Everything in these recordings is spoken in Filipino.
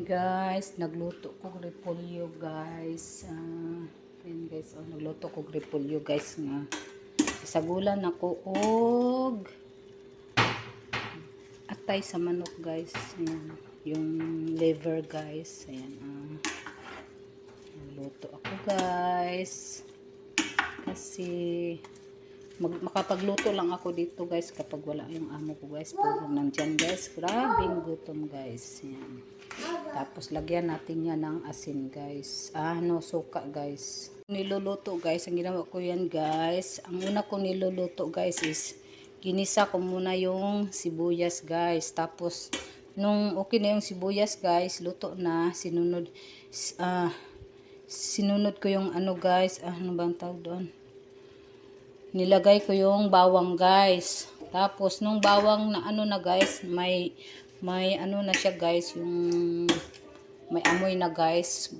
Guys, nagluto ko repolyo guys. Ayan guys, nagluto ko repolyo guys nga. Isagulan ako og atay sa manok guys. Ayan, yung liver guys. Ayan, nagluto ako guys. Kasi makapagluto lang ako dito guys kapag wala yung amo ko guys. Puro nandyan guys. Grabing gutom guys. Ayan. Tapos lagyan natin yan ng asin guys. Suka guys. Niluluto guys. Ang ginawa ko yan guys. Ang una kong niluluto guys is ginisa ko muna yung sibuyas guys. Tapos nung okay na yung sibuyas guys, luto na. Sinunod ko yung guys. Ano bang tawag doon? Nilagay ko yung bawang guys. Tapos nung bawang na na guys, may na siya guys, yung may amoy na guys,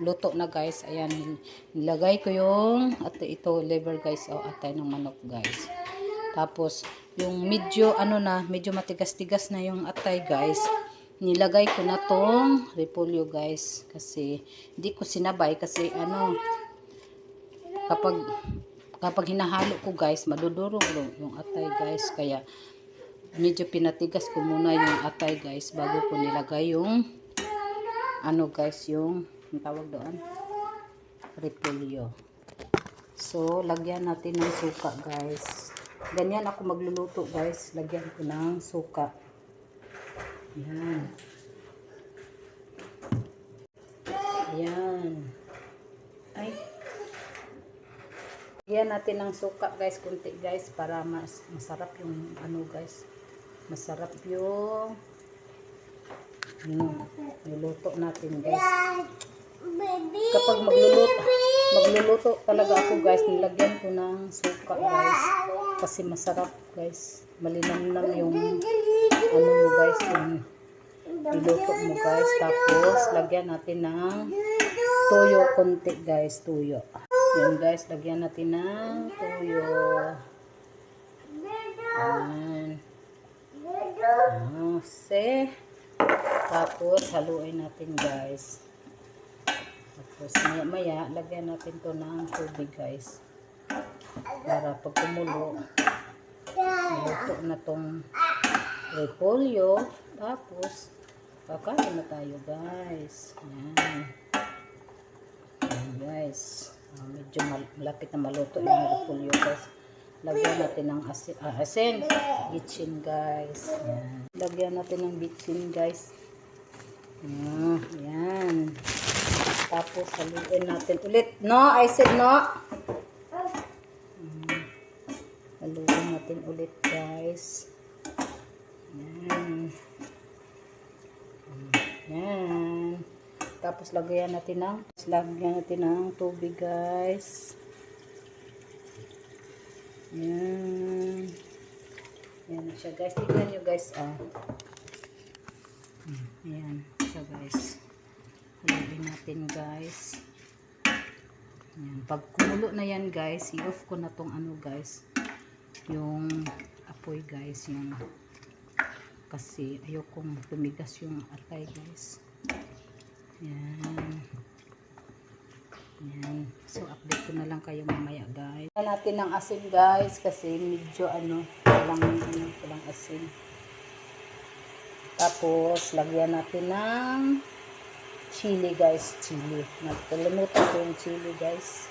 luto na guys. Ayan, nilagay ko yung ito liver guys, atay ng manok guys. Tapos yung medyo medyo matigas-tigas na yung atay guys, nilagay ko na tong repolyo guys, kasi hindi ko sinabay kasi kapag hinahalo ko guys, madudurog yung atay guys, kaya medyo pinatigas ko muna yung atay guys bago ko nilagay yung guys, yung tawag doon, repolyo. So lagyan natin ng suka guys. Ganyan ako magluluto guys, lagyan ko ng suka. Yan. Ayan. Lagyan natin ng suka guys, kunti guys, para masarap yung guys. Masarap yung niluto natin guys. Kapag magluluto talaga ako guys, nilagyan ko ng suka guys. Kasi masarap guys. Malinamnam yung mo guys, yung niluto mo guys. Tapos lagyan natin ng tuyo konti guys, tuyo. Yan guys, lagyan natin ng tuyo. Ayan. Tapos haluin natin guys. Tapos maya lagyan natin to ng tubig guys, para pag kumulo luto na tong repolyo. Tapos kakain na tayo guys. Ayan. Ayan guys, medyo malapit na maluto yung repolyo guys. Lagyan natin ng asin, bitchin guys. Ayan. Lagyan natin ng bitchin guys. Ayan. Tapos haluin natin ulit. No, I said no. Haluin natin ulit guys. Ayan. Ayan. Tapos lagyan natin ng tubig guys. Ayan. Ayan na siya guys. Tignan nyo guys. Ayan siya guys. Haluin natin guys. Ayan. Pag kumulo na yan guys, i-off ko na tong guys, yung apoy guys, kasi ayokong tumigas yung atay guys. Ayan. Ayan. So update ko na lang kayo mamaya guys. Lagyan natin ng asin guys, kasi medyo walang asin. Tapos lagyan natin ng chili guys, chili. Nakalimutan ko yung chili guys.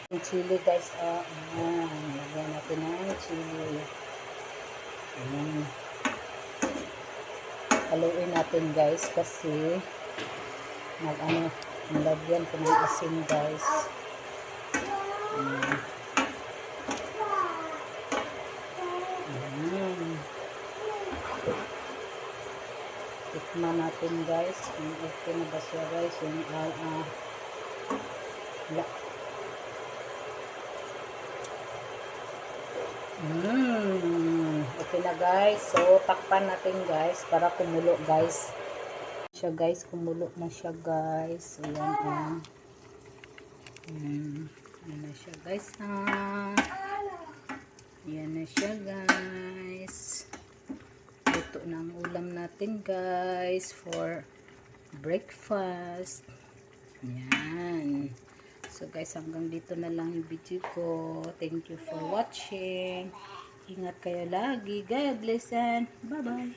Yung chili guys, lagyan natin ng chili. Haluin natin guys, kasi nilagyan ko ng asin guys. Tikman natin guys kung okay na ba siya guys, yung okay na guys. So takpan natin guys para kumulo guys siya guys. Kumulo na siya guys. Ayan. Ayan na siya guys. Ayan na siya guys. Luto na ang ulam natin. natin guys for breakfast. Yan. So guys, hanggang dito na lang yung video ko. Thank you for watching. Ingat kayo lagi. God bless and bye-bye.